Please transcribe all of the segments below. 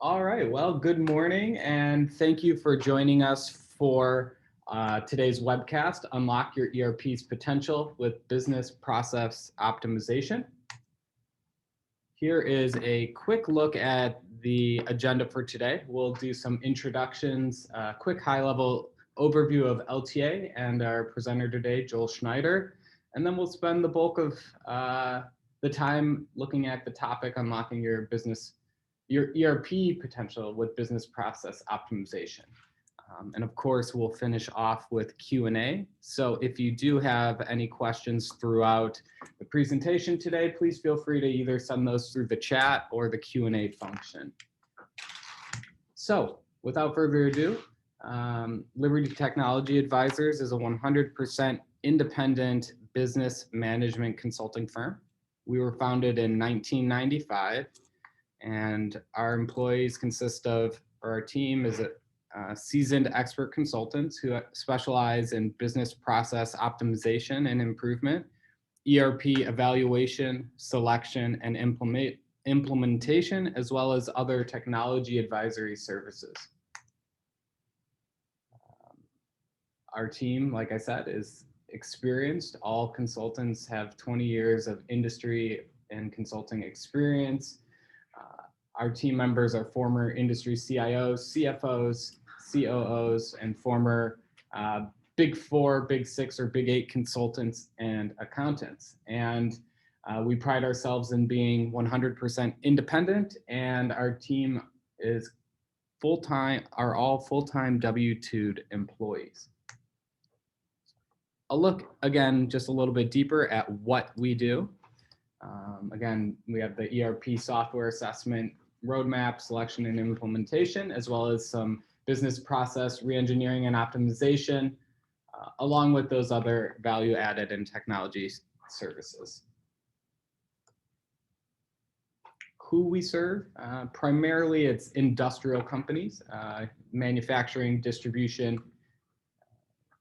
All right, well, good morning, and thank you for joining us for today's webcast, Unlock Your ERP's Potential with Business Process Optimization. Here is a quick look at the agenda for today. We'll do some introductions, quick high-level overview of LTA and our presenter today, Joel Schneider, and then we'll spend the bulk of the time looking at the topic, unlocking your ERP potential with business process optimization. And of course, we'll finish off with Q&A. So if you do have any questions throughout the presentation today, please feel free to either send those through the chat or the Q&A function. So without further ado, Liberty Technology Advisors is a 100% independent business management consulting firm. We were founded in 1995. And our employees consist of, or our team is seasoned expert consultants who specialize in business process optimization and improvement, ERP evaluation, selection, and implementation, as well as other technology advisory services. Our team, like I said, is experienced. All consultants have 20 years of industry and consulting experience. Our team members are former industry CIOs, CFOs, COOs, and former Big 4, Big 6, or Big 8 consultants and accountants. And we pride ourselves in being 100% independent, and our team is are all full-time W-2'd employees. I'll look again just a little bit deeper at what we do. Again, we have the ERP software assessment, roadmap, selection, and implementation, as well as some business process reengineering and optimization, along with those other value-added and technology services. Who we serve, primarily it's industrial companies, manufacturing, distribution,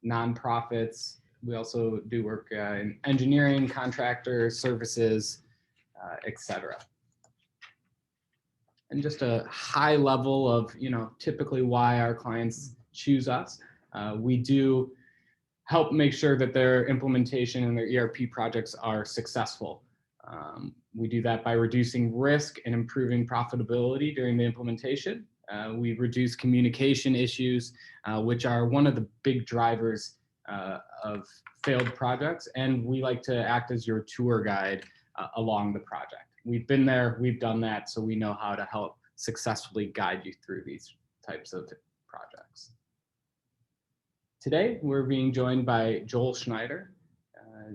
nonprofits. We also do work in engineering, contractors, services, etc. And just a high level of, typically why our clients choose us. We do help make sure that their implementation and their ERP projects are successful. We do that by reducing risk and improving profitability during the implementation. We reduce communication issues, which are one of the big drivers of failed projects. And we like to act as your tour guide along the project. We've been there, we've done that, so we know how to help successfully guide you through these types of projects. Today, we're being joined by Joel Schneider.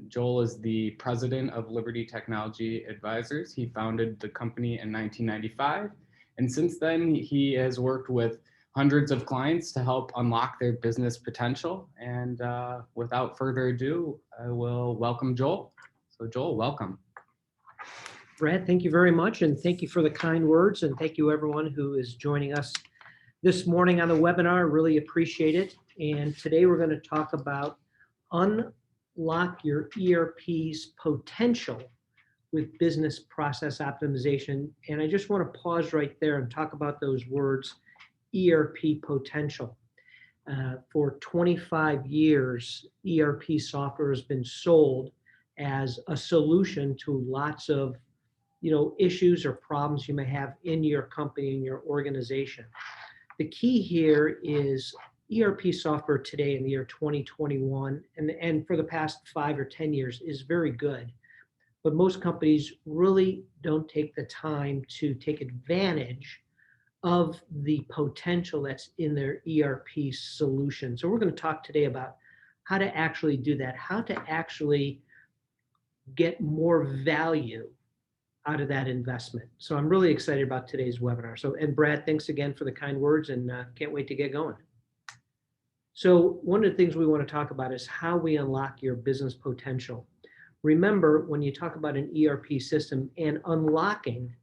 Joel is the president of Liberty Technology Advisors. He founded the company in 1995, and since then, he has worked with hundreds of clients to help unlock their business potential. And without further ado, I will welcome Joel. So Joel, welcome. Brad, thank you very much, and thank you for the kind words, and thank you everyone who is joining us this morning on the webinar. Really appreciate it. And today we're going to talk about unlock your ERP's potential with business process optimization. And I just want to pause right there and talk about those words, ERP potential. For 25 years, ERP software has been sold as a solution to lots of issues or problems you may have in your company, in your organization. The key here is ERP software today in the year 2021, and for the past 5 or 10 years is very good. But most companies really don't take the time to take advantage of the potential that's in their ERP solution. So we're going to talk today about how to actually do that, how to actually get more value out of that investment. So I'm really excited about today's webinar. And Brad, thanks again for the kind words, and can't wait to get going. So one of the things we want to talk about is how we unlock your business potential. Remember, when you talk about an ERP system and unlocking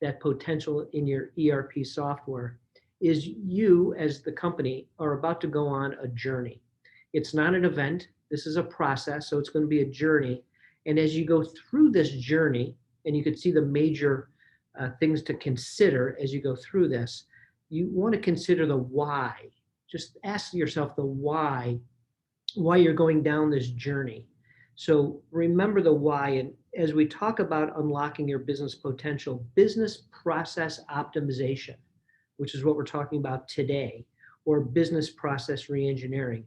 that potential in your ERP software, is you as the company are about to go on a journey. It's not an event. This is a process, so it's going to be a journey. And as you go through this journey, and you can see the major things to consider as you go through this, you want to consider the why. Just ask yourself the why you're going down this journey. So remember the why. And as we talk about unlocking your business potential, business process optimization, which is what we're talking about today, or business process reengineering,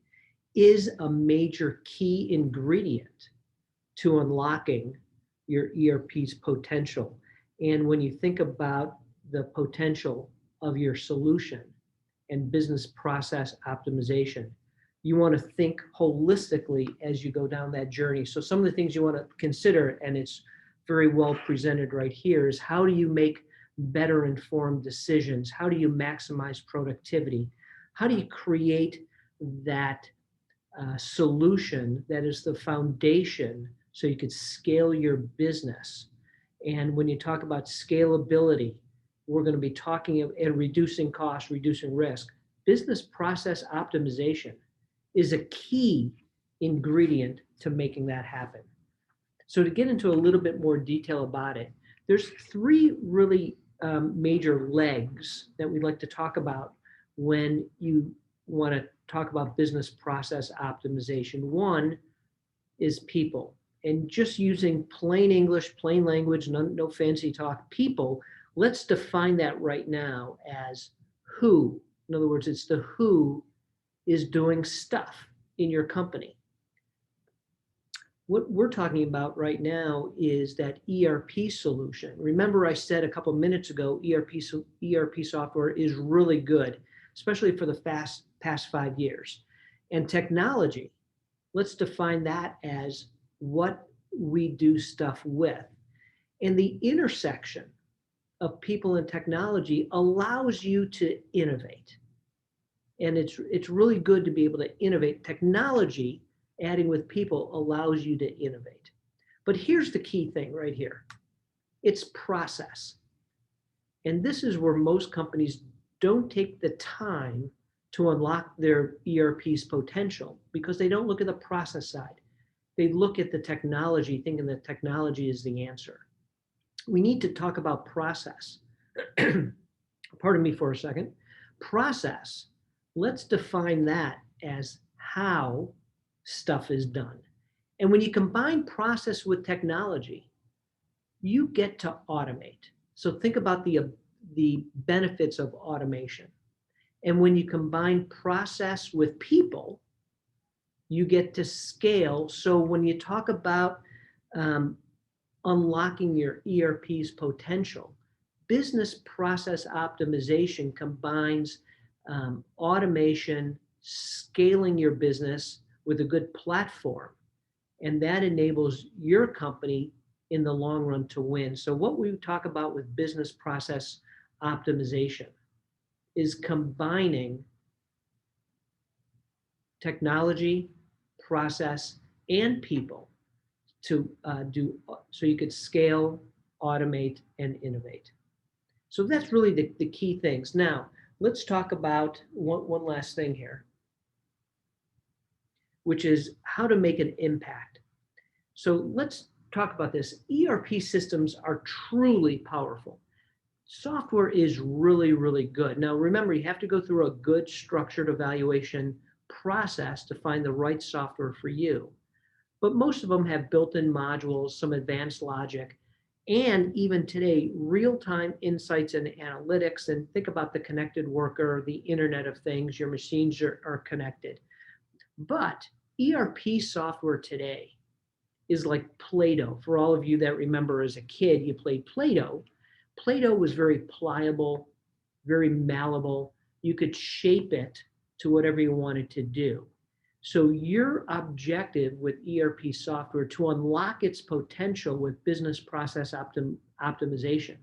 is a major key ingredient to unlocking your ERP's potential. And when you think about the potential of your solution and business process optimization, you want to think holistically as you go down that journey. So some of the things you want to consider, and it's very well presented right here, is how do you make better informed decisions? How do you maximize productivity? How do you create that solution that is the foundation so you could scale your business? And when you talk about scalability, we're going to be talking about reducing costs, reducing risk. Business process optimization is a key ingredient to making that happen. So to get into a little bit more detail about it, there's three really major legs that we'd like to talk about when you want to talk about business process optimization. One is people, and just using plain English, plain language, no fancy talk, people, let's define that right now as who. In other words, it's the who is doing stuff in your company. What we're talking about right now is that ERP solution. Remember, I said a couple minutes ago, ERP software is really good, especially for the past 5 years. And technology, let's define that as what we do stuff with. And the intersection of people and technology allows you to innovate. And it's really good to be able to innovate. Technology, adding with people, allows you to innovate. But here's the key thing right here. It's process. And this is where most companies don't take the time to unlock their ERP's potential because they don't look at the process side. They look at the technology, thinking that technology is the answer. We need to talk about process. Pardon me for a second. Process, let's define that as how stuff is done. And when you combine process with technology, you get to automate. So think about the benefits of automation. And when you combine process with people, you get to scale. So when you talk about unlocking your ERP's potential, business process optimization combines automation, scaling your business with a good platform, and that enables your company in the long run to win. So what we talk about with business process optimization is combining technology, process, and people to so you could scale, automate, and innovate. So that's really the key things. Now, let's talk about one last thing here, which is how to make an impact. So let's talk about this. ERP systems are truly powerful. Software is really, really good. Now, remember, you have to go through a good structured evaluation process to find the right software for you. But most of them have built-in modules, some advanced logic, and even today, real-time insights and analytics. And think about the connected worker, the Internet of Things, your machines are connected. But ERP software today is like Play-Doh. For all of you that remember as a kid, you played Play-Doh. Play-Doh was very pliable, very malleable. You could shape it to whatever you wanted to do. So your objective with ERP software to unlock its potential with business process optimization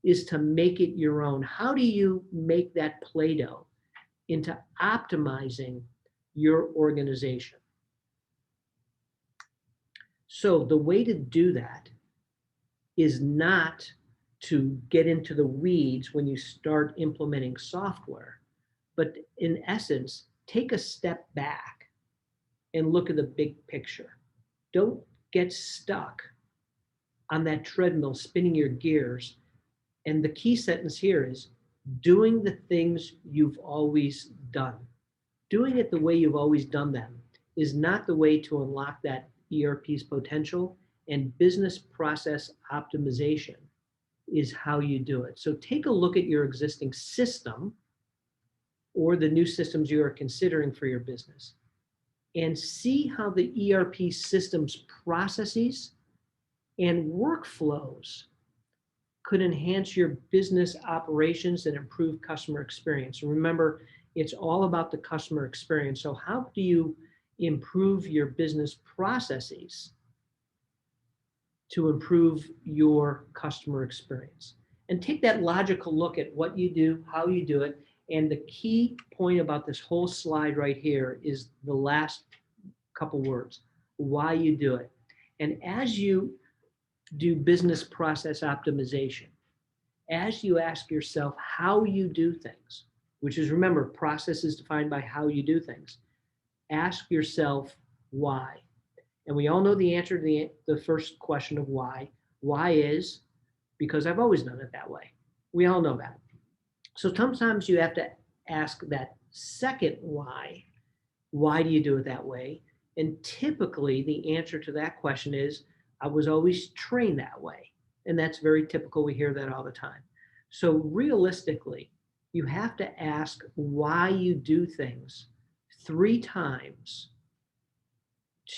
is to make it your own. How do you make that Play-Doh into optimizing your organization? So the way to do that is not to get into the weeds when you start implementing software, but in essence, take a step back and look at the big picture. Don't get stuck on that treadmill spinning your gears. And the key sentence here is doing the things you've always done. Doing it the way you've always done them is not the way to unlock that ERP's potential, and business process optimization is how you do it. So take a look at your existing system or the new systems you are considering for your business and see how the ERP system's processes and workflows could enhance your business operations and improve customer experience. And remember, it's all about the customer experience. So how do you improve your business processes to improve your customer experience? And take that logical look at what you do, how you do it. And the key point about this whole slide right here is the last couple words, why you do it. And as you do business process optimization, as you ask yourself how you do things, which is, remember, process is defined by how you do things, ask yourself why. And we all know the answer to the first question of why. Why is because I've always done it that way. We all know that. So sometimes you have to ask that second why. Why do you do it that way? And typically the answer to that question is, I was always trained that way. And that's very typical. We hear that all the time. So realistically, you have to ask why you do things 3 times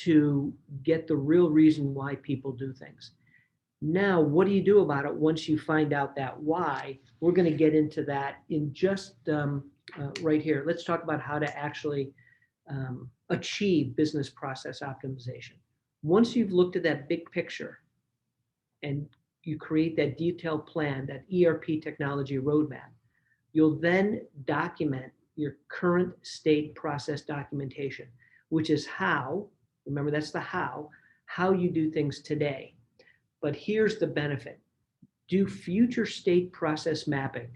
to get the real reason why people do things. Now, what do you do about it once you find out that why? We're going to get into that in just right here. Let's talk about how to actually achieve business process optimization. Once you've looked at that big picture and you create that detailed plan, that ERP technology roadmap, you'll then document your current state process documentation, which is how, remember that's the how you do things today. But here's the benefit. Do future state process mapping.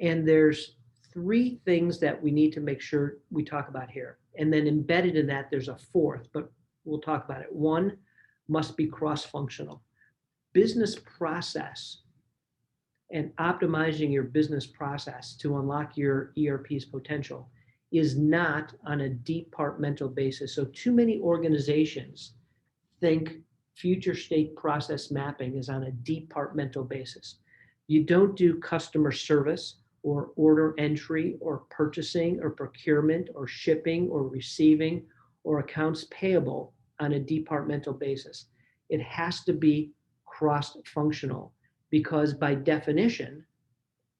And there's 3 things that we need to make sure we talk about here. And then embedded in that, there's a 4th, but we'll talk about it. 1 must be cross-functional. Business process and optimizing your business process to unlock your ERP's potential is not on a departmental basis. So too many organizations think future state process mapping is on a departmental basis. You don't do customer service or order entry or purchasing or procurement or shipping or receiving or accounts payable on a departmental basis. It has to be cross-functional because by definition,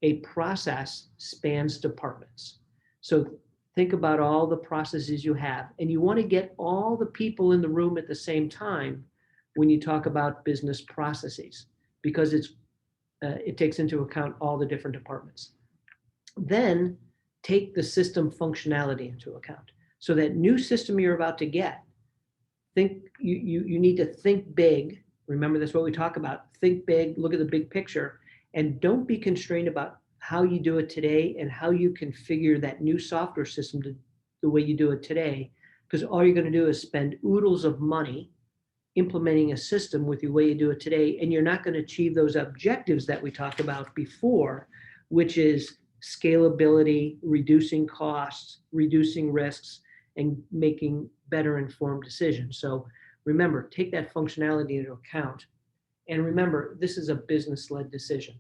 a process spans departments. So think about all the processes you have, and you want to get all the people in the room at the same time when you talk about business processes, because it takes into account all the different departments. Then take the system functionality into account. So that new system you're about to get, you need to think big. Remember, that's what we talk about. Think big, look at the big picture, and don't be constrained about how you do it today and how you configure that new software system to the way you do it today, because all you're going to do is spend oodles of money implementing a system with the way you do it today, and you're not going to achieve those objectives that we talked about before, which is scalability, reducing costs, reducing risks, and making better informed decisions. So remember, take that functionality into account. And remember, this is a business-led decision.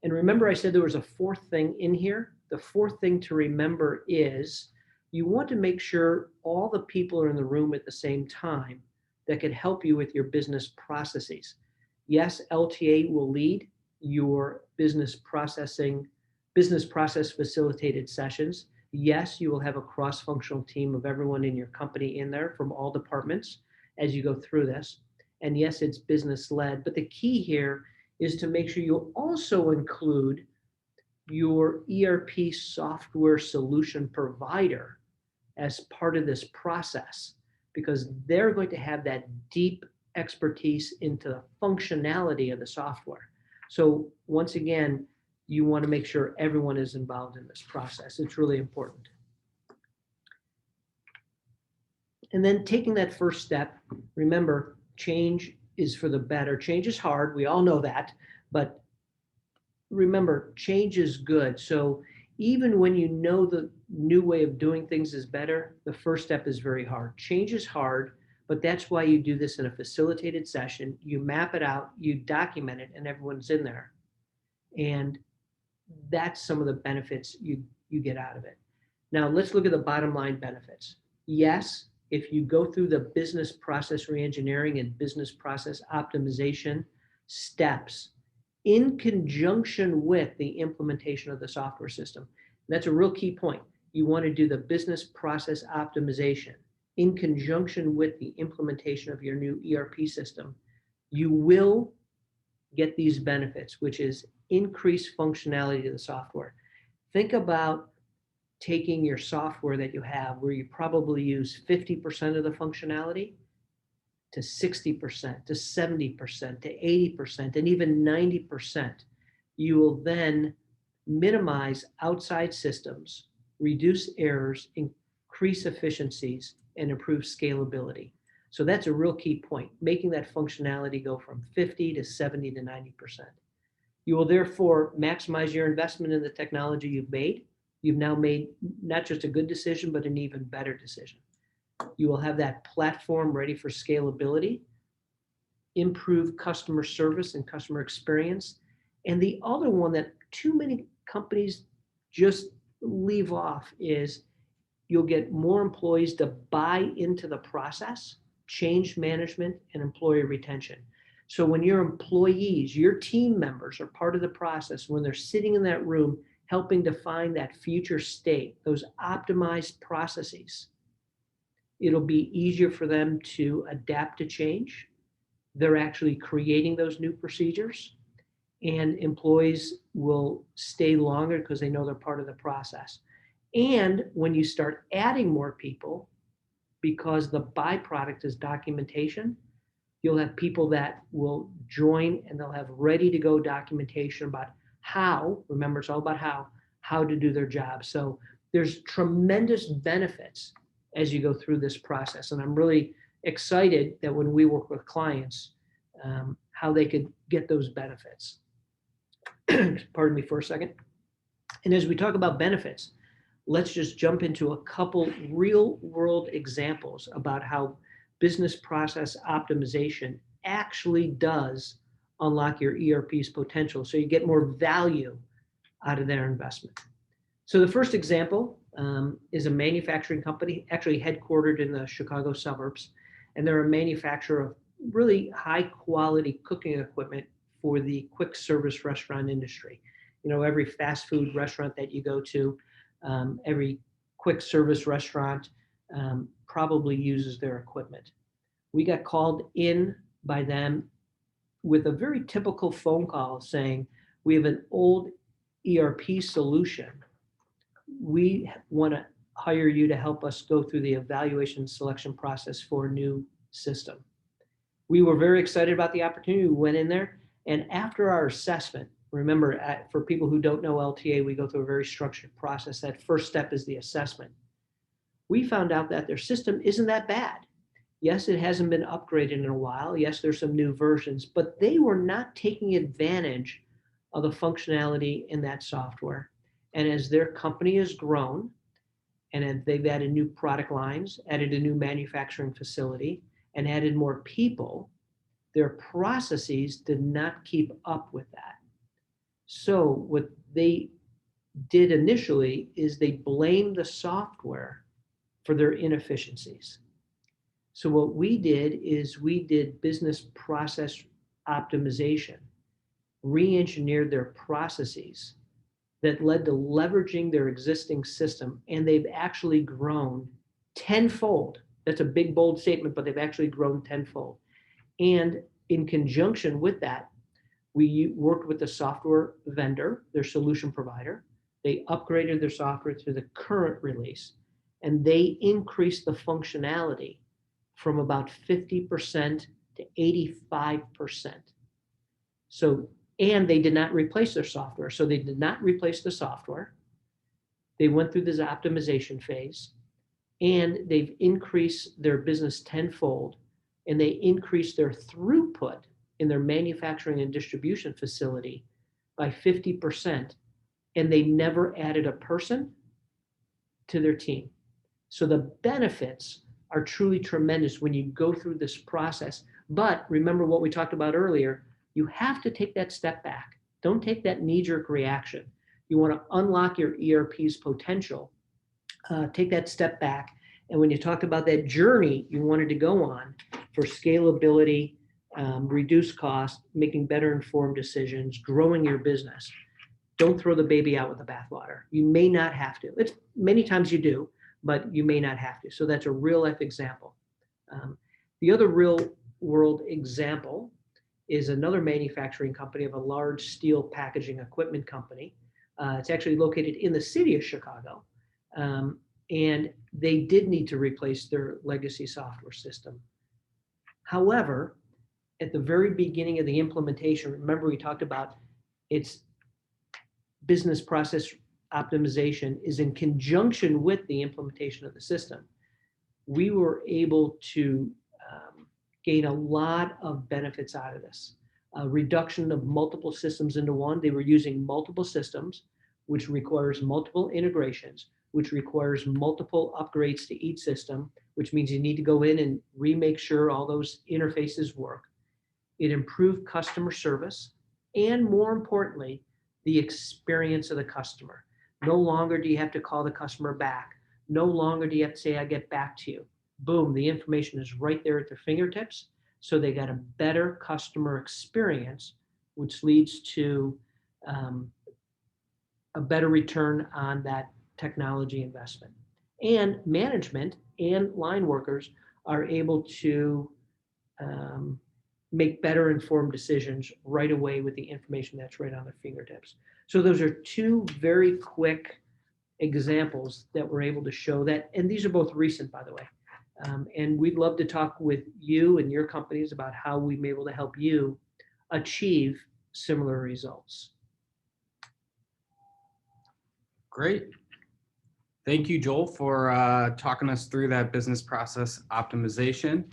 And remember, I said there was a 4th thing in here. The 4th thing to remember is you want to make sure all the people are in the room at the same time that can help you with your business processes. Yes, LTA will lead your business process facilitated sessions. Yes, you will have a cross-functional team of everyone in your company in there from all departments as you go through this. And yes, it's business-led, but the key here is to make sure you also include your ERP software solution provider as part of this process, because they're going to have that deep expertise into the functionality of the software. So once again, you want to make sure everyone is involved in this process. It's really important. And then taking that first step, remember, change is for the better. Change is hard. We all know that. But remember, change is good. So even when you know the new way of doing things is better, the first step is very hard. Change is hard, but that's why you do this in a facilitated session. You map it out, you document it, and everyone's in there. And that's some of the benefits you get out of it. Now let's look at the bottom line benefits. Yes, if you go through the business process reengineering and business process optimization steps in conjunction with the implementation of the software system, that's a real key point. You want to do the business process optimization in conjunction with the implementation of your new ERP system. You will get these benefits, which is increased functionality to the software. Think about taking your software that you have where you probably use 50% of the functionality to 60%, to 70%, to 80%, and even 90%. You will then minimize outside systems, reduce errors, increase efficiencies, and improve scalability. So that's a real key point, making that functionality go from 50 to 70 to 90%. You will therefore maximize your investment in the technology you've made. You've now made not just a good decision, but an even better decision. You will have that platform ready for scalability, improve customer service and customer experience. And the other one that too many companies just leave off is you'll get more employees to buy into the process, change management, and employee retention. So when your employees, your team members are part of the process, when they're sitting in that room helping define that future state, those optimized processes, it'll be easier for them to adapt to change. They're actually creating those new procedures, and employees will stay longer because they know they're part of the process. And when you start adding more people, because the byproduct is documentation, you'll have people that will join and they'll have ready to go documentation about how, remember it's all about how to do their job. So there's tremendous benefits as you go through this process. And I'm really excited that when we work with clients, how they could get those benefits. Pardon me for a second. And as we talk about benefits, let's just jump into a couple real world examples about how business process optimization actually does unlock your ERP's potential so you get more value out of their investment. So the first example is a manufacturing company actually headquartered in the Chicago suburbs, and they're a manufacturer of really high quality cooking equipment for the quick service restaurant industry. You know, every fast food restaurant that you go to, every quick service restaurant probably uses their equipment. We got called in by them with a very typical phone call saying, we have an old ERP solution. We want to hire you to help us go through the evaluation selection process for a new system. We were very excited about the opportunity. We went in there, and after our assessment, remember, for people who don't know LTA, we go through a very structured process. That first step is the assessment. We found out that their system isn't that bad. Yes, it hasn't been upgraded in a while. Yes, there's some new versions, but they were not taking advantage of the functionality in that software. And as their company has grown, and they've added new product lines, added a new manufacturing facility, and added more people, their processes did not keep up with that. So what they did initially is they blamed the software for their inefficiencies. So what we did is we did business process optimization, re-engineered their processes that led to leveraging their existing system, and they've actually grown tenfold. That's a big, bold statement, but they've actually grown tenfold. And in conjunction with that, we worked with the software vendor, their solution provider. They upgraded their software to the current release, and they increased the functionality from about 50% to 85%. So, and they did not replace their software. So they did not replace the software. They went through this optimization phase, and they've increased their business tenfold, and they increased their throughput in their manufacturing and distribution facility by 50%, and they never added a person to their team. So the benefits are truly tremendous when you go through this process. But remember what we talked about earlier, you have to take that step back. Don't take that knee-jerk reaction. You want to unlock your ERP's potential. Take that step back. And when you talked about that journey you wanted to go on for scalability, reduce cost, making better informed decisions, growing your business, don't throw the baby out with the bathwater. You may not have to. It's many times you do, but you may not have to. So that's a real life example. The other real world example is another manufacturing company of a large steel packaging equipment company. It's actually located in the city of Chicago. And they did need to replace their legacy software system. However, at the very beginning of the implementation, remember we talked about its business process optimization is in conjunction with the implementation of the system. We were able to gain a lot of benefits out of this. A reduction of multiple systems into one. They were using multiple systems, which requires multiple integrations, which requires multiple upgrades to each system, which means you need to go in and remake sure all those interfaces work. It improved customer service, and more importantly, the experience of the customer. No longer do you have to call the customer back. No longer do you have to say, "I get back to you." Boom, the information is right there at their fingertips. So they got a better customer experience, which leads to a better return on that technology investment. And management and line workers are able to make better informed decisions right away with the information that's right on their fingertips. So those are two very quick examples that we're able to show that, and these are both recent, by the way. And we'd love to talk with you and your companies about how we've been able to help you achieve similar results. Great. Thank you, Joel, for talking us through that business process optimization.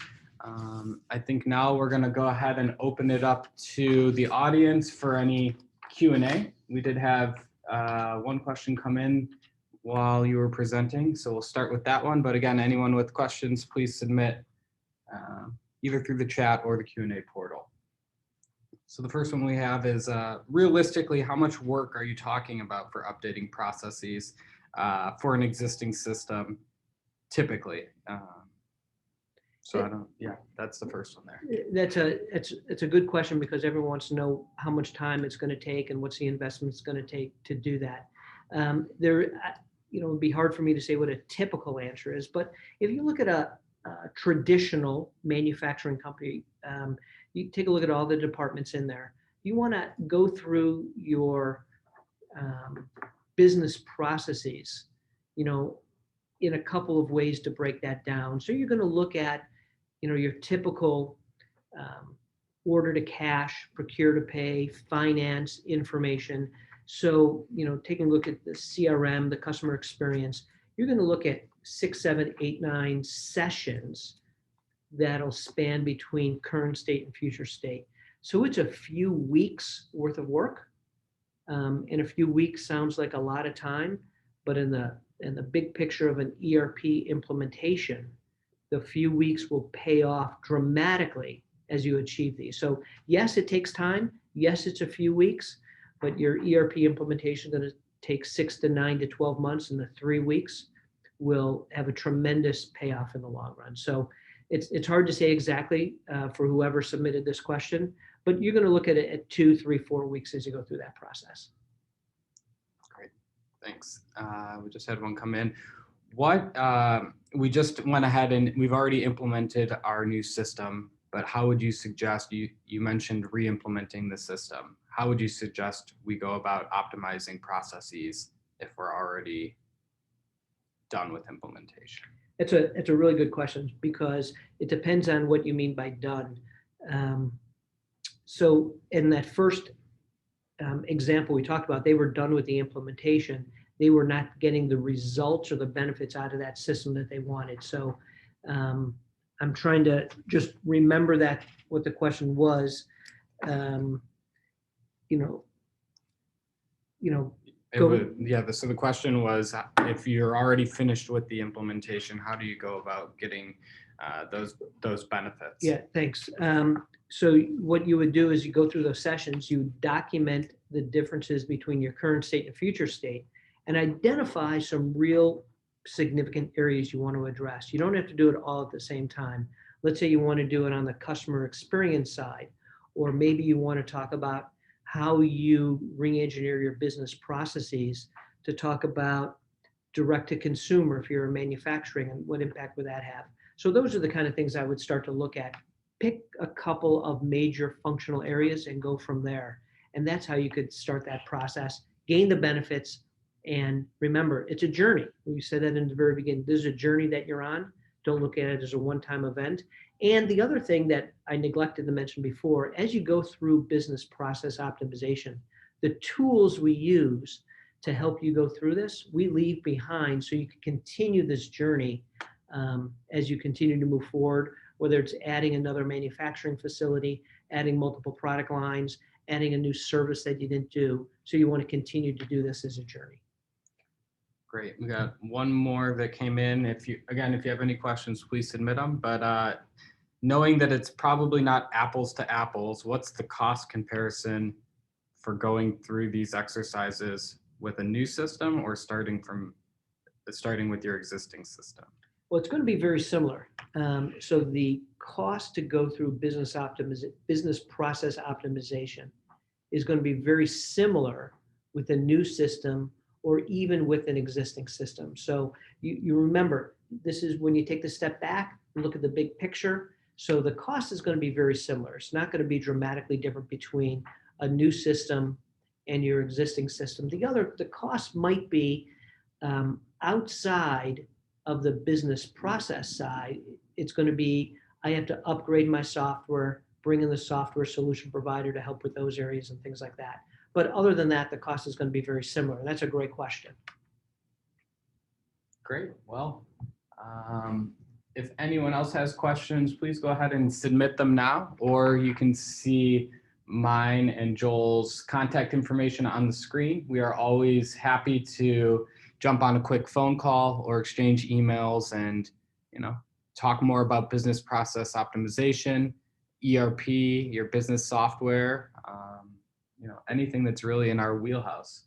I think now we're going to go ahead and open it up to the audience for any Q&A. We did have one question come in while you were presenting, so we'll start with that one. But again, anyone with questions, please submit either through the chat or the Q&A portal. So the first one we have is, realistically, how much work are you talking about for updating processes for an existing system, typically? So I don't, yeah, that's the first one there. It's a good question, because everyone wants to know how much time it's going to take and what's the investment it's going to take to do that. It'd be hard for me to say what a typical answer is, but if you look at a traditional manufacturing company, you take a look at all the departments in there. You want to go through your business processes, in a couple of ways to break that down. So you're going to look at, your typical order to cash, procure to pay, finance information. So, taking a look at the CRM, the customer experience, you're going to look at 6, 7, 8, 9 sessions that'll span between current state and future state. So it's a few weeks worth of work. And a few weeks sounds like a lot of time, but in the big picture of an ERP implementation, the few weeks will pay off dramatically as you achieve these. So yes, it takes time. Yes, it's a few weeks, but your ERP implementation is going to take 6 to 9 to 12 months, and the 3 weeks will have a tremendous payoff in the long run. So it's hard to say exactly for whoever submitted this question, but you're going to look at it at 2, 3, 4 weeks as you go through that process. Great, thanks. We just had one come in. We just went ahead and we've already implemented our new system, but how would you suggest, you mentioned re-implementing the system. How would you suggest we go about optimizing processes if we're already done with implementation? It's a really good question, because it depends on what you mean by done. So in that first example we talked about, they were done with the implementation. They were not getting the results or the benefits out of that system that they wanted. So I'm trying to just remember that what the question was. So the question was, if you're already finished with the implementation, how do you go about getting those benefits? Yeah, thanks. So what you would do is you go through those sessions, you document the differences between your current state and future state, and identify some real significant areas you want to address. You don't have to do it all at the same time. Let's say you want to do it on the customer experience side, or maybe you want to talk about how you re-engineer your business processes to talk about direct to consumer if you're a manufacturing, and what impact would that have. So those are the kind of things I would start to look at. Pick a couple of major functional areas and go from there. And that's how you could start that process, gain the benefits. And remember, it's a journey. We said that in the very beginning. This is a journey that you're on. Don't look at it as a one-time event. And the other thing that I neglected to mention before, as you go through business process optimization, the tools we use to help you go through this, we leave behind so you can continue this journey as you continue to move forward, whether it's adding another manufacturing facility, adding multiple product lines, adding a new service that you didn't do. So you want to continue to do this as a journey. Great. We got one more that came in. If you have any questions, please submit them. But knowing that it's probably not apples to apples, what's the cost comparison for going through these exercises with a new system or starting with your existing system? Well, it's going to be very similar. So the cost to go through business process optimization is going to be very similar with a new system or even with an existing system. So you remember, this is when you take the step back and look at the big picture. So the cost is going to be very similar. It's not going to be dramatically different between a new system and your existing system. The cost might be outside of the business process side. It's going to be, I have to upgrade my software, bring in the software solution provider to help with those areas and things like that. But other than that, the cost is going to be very similar. That's a great question. Great. Well, if anyone else has questions, please go ahead and submit them now, or you can see mine and Joel's contact information on the screen. We are always happy to jump on a quick phone call or exchange emails and, talk more about business process optimization, ERP, your business software, anything that's really in our wheelhouse.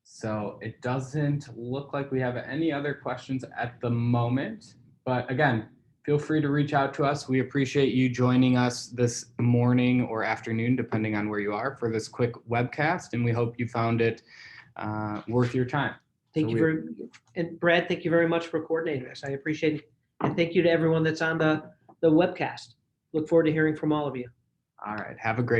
So it doesn't look like we have any other questions at the moment, but again, feel free to reach out to us. We appreciate you joining us this morning or afternoon, depending on where you are, for this quick webcast, and we hope you found it worth your time. And Brad, thank you very much for coordinating this. I appreciate it. And thank you to everyone that's on the webcast. Look forward to hearing from all of you. All right. Have a great